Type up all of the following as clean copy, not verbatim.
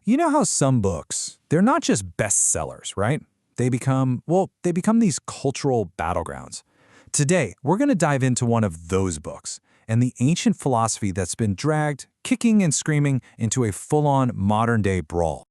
You know how some books, they're not just bestsellers, right? They become these cultural battlegrounds. Today, we're going to dive into one of those books and the ancient philosophy that's been dragged, kicking and screaming, into a full-on modern-day brawl.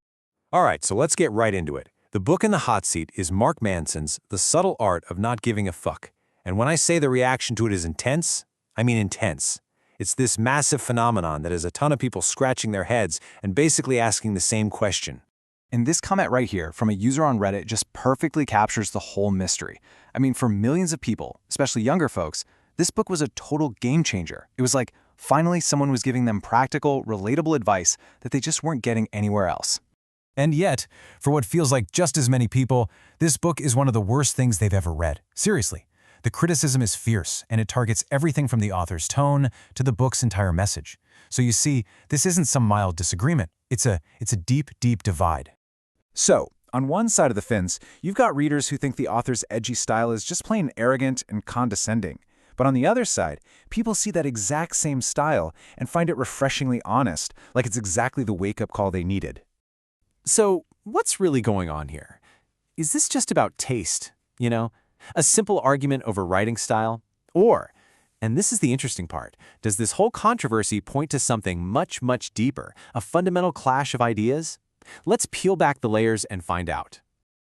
All right, so let's get right into it. The book in the hot seat is Mark Manson's The Subtle Art of Not Giving a Fuck. And when I say the reaction to it is intense, I mean intense. It's this massive phenomenon that has a ton of people scratching their heads and basically asking the same question. And this comment right here from a user on Reddit just perfectly captures the whole mystery. I mean, for millions of people, especially younger folks, this book was a total game changer. It was like, finally someone was giving them practical, relatable advice that they just weren't getting anywhere else. And yet, for what feels like just as many people, this book is one of the worst things they've ever read. Seriously. The criticism is fierce, and it targets everything from the author's tone to the book's entire message. So you see, this isn't some mild disagreement. It's a deep, deep divide. So, on one side of the fence, you've got readers who think the author's edgy style is just plain arrogant and condescending. But on the other side, people see that exact same style and find it refreshingly honest, like it's exactly the wake-up call they needed. So, what's really going on here? Is this just about taste, you know? A simple argument over writing style? Or, and this is the interesting part, does this whole controversy point to something much, much deeper, a fundamental clash of ideas? Let's peel back the layers and find out.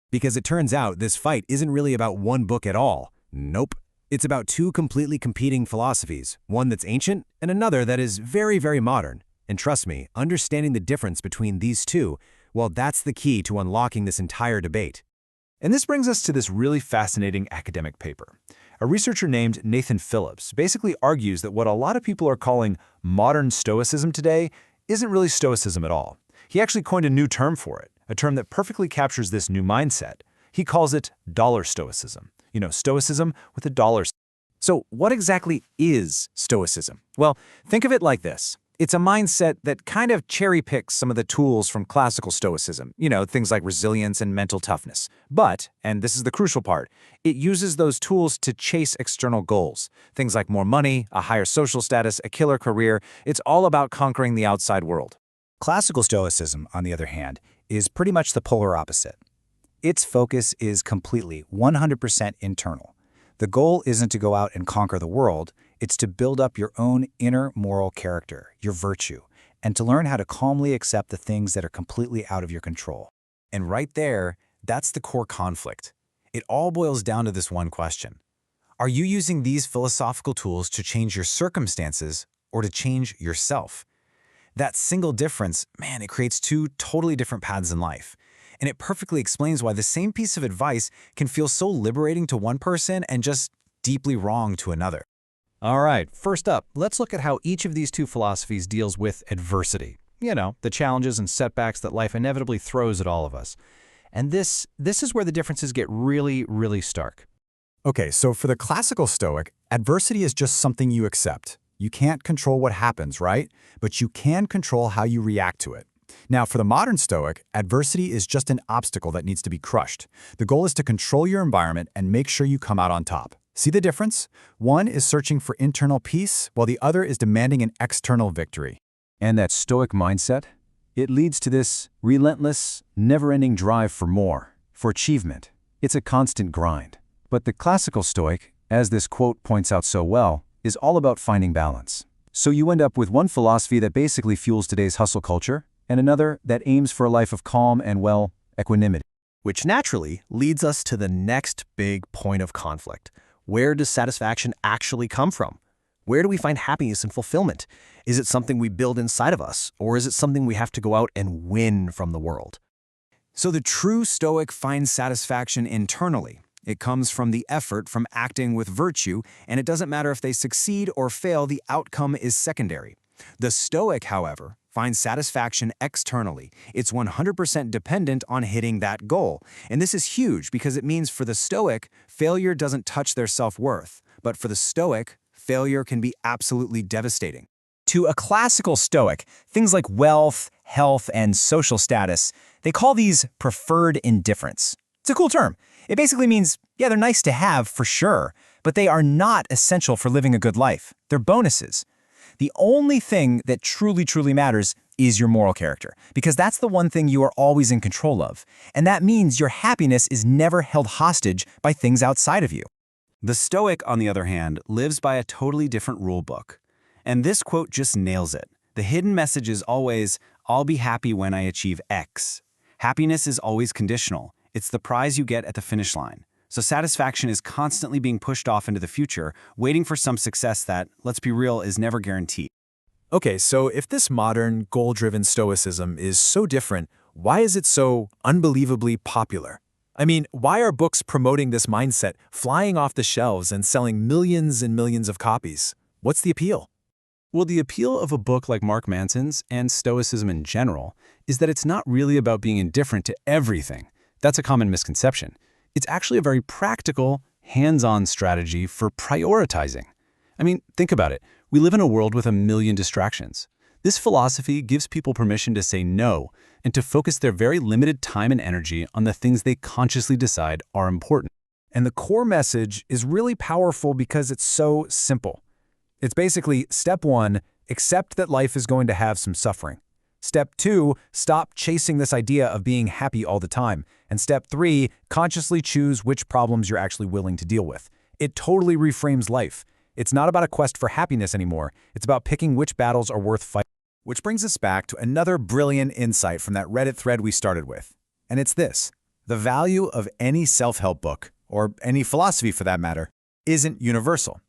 Because it turns out this fight isn't really about one book at all. Nope. It's about two completely competing philosophies, one that's ancient and another that is very, very modern. And trust me, understanding the difference between these two, well, that's the key to unlocking this entire debate. And this brings us to this really fascinating academic paper. A researcher named Nathan Phillips basically argues that what a lot of people are calling modern Stoicism today isn't really Stoicism at all. He actually coined a new term for it, a term that perfectly captures this new mindset. He calls it dollar Stoicism. You know, Stoicism with a dollar. So what exactly is Stoicism? Well, think of it like this. It's a mindset that kind of cherry-picks some of the tools from classical Stoicism, you know, things like resilience and mental toughness. But, and this is the crucial part, it uses those tools to chase external goals. Things like more money, a higher social status, a killer career. It's all about conquering the outside world. Classical Stoicism, on the other hand, is pretty much the polar opposite. Its focus is completely 100% internal. The goal isn't to go out and conquer the world, it's to build up your own inner moral character, your virtue, and to learn how to calmly accept the things that are completely out of your control. And right there, that's the core conflict. It all boils down to this one question. Are you using these philosophical tools to change your circumstances or to change yourself? That single difference, man, it creates two totally different paths in life. And it perfectly explains why the same piece of advice can feel so liberating to one person and just deeply wrong to another. All right, first up, let's look at how each of these two philosophies deals with adversity. You know, the challenges and setbacks that life inevitably throws at all of us. And this is where the differences get really, really stark. Okay, so for the classical Stoic, adversity is just something you accept. You can't control what happens, right? But you can control how you react to it. Now, for the modern Stoic, adversity is just an obstacle that needs to be crushed. The goal is to control your environment and make sure you come out on top. See the difference? One is searching for internal peace, while the other is demanding an external victory. And that Stoic mindset, it leads to this relentless, never-ending drive for more, for achievement. It's a constant grind. But the classical Stoic, as this quote points out so well, is all about finding balance. So you end up with one philosophy that basically fuels today's hustle culture, and another that aims for a life of calm and, well, equanimity. Which naturally leads us to the next big point of conflict. Where does satisfaction actually come from? Where do we find happiness and fulfillment? Is it something we build inside of us, or is it something we have to go out and win from the world? So the true Stoic finds satisfaction internally. It comes from the effort from acting with virtue, and it doesn't matter if they succeed or fail, the outcome is secondary. The Stoic, however, finds satisfaction externally. It's 100% dependent on hitting that goal. And this is huge because it means for the Stoic, failure doesn't touch their self-worth. But for the Stoic, failure can be absolutely devastating. To a classical Stoic, things like wealth, health, and social status, they call these preferred indifference. It's a cool term. It basically means, yeah, they're nice to have for sure, but they are not essential for living a good life. They're bonuses. The only thing that truly matters is your moral character, because that's the one thing you are always in control of. And that means your happiness is never held hostage by things outside of you. The Stoic, on the other hand, lives by a totally different rule book. And this quote just nails it. The hidden message is always, I'll be happy when I achieve X. Happiness is always conditional. It's the prize you get at the finish line. So satisfaction is constantly being pushed off into the future, waiting for some success that, let's be real, is never guaranteed. Okay, so if this modern, goal-driven stoicism is so different, why is it so unbelievably popular? I mean, why are books promoting this mindset flying off the shelves and selling millions and millions of copies? What's the appeal? Well, the appeal of a book like Mark Manson's, and Stoicism in general, is that it's not really about being indifferent to everything. That's a common misconception. It's actually a very practical, hands-on strategy for prioritizing. I mean, think about it. We live in a world with a million distractions. This philosophy gives people permission to say no and to focus their very limited time and energy on the things they consciously decide are important. And the core message is really powerful because it's so simple. It's basically, step 1, accept that life is going to have some suffering. Step 2, stop chasing this idea of being happy all the time. And step 3, consciously choose which problems you're actually willing to deal with. It totally reframes life. It's not about a quest for happiness anymore. It's about picking which battles are worth fighting. Which brings us back to another brilliant insight from that Reddit thread we started with. And it's this: the value of any self-help book, or any philosophy for that matter, isn't universal.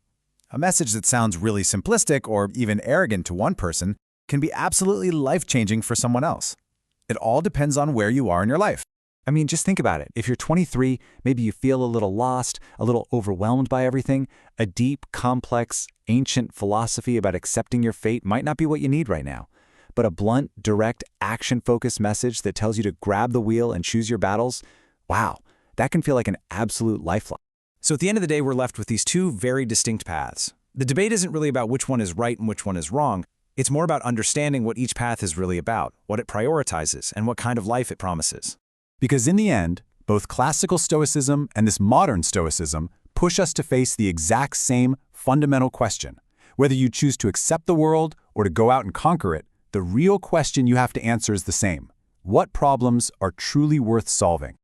A message that sounds really simplistic or even arrogant to one person can be absolutely life-changing for someone else. It all depends on where you are in your life. I mean, just think about it. If you're 23, maybe you feel a little lost, a little overwhelmed by everything. A deep, complex, ancient philosophy about accepting your fate might not be what you need right now. But a blunt, direct, action-focused message that tells you to grab the wheel and choose your battles, wow, that can feel like an absolute lifeline. So at the end of the day, we're left with these two very distinct paths. The debate isn't really about which one is right and which one is wrong. It's more about understanding what each path is really about, what it prioritizes, and what kind of life it promises. Because in the end, both classical Stoicism and this modern Stoicism push us to face the exact same fundamental question. Whether you choose to accept the world or to go out and conquer it, the real question you have to answer is the same. What problems are truly worth solving?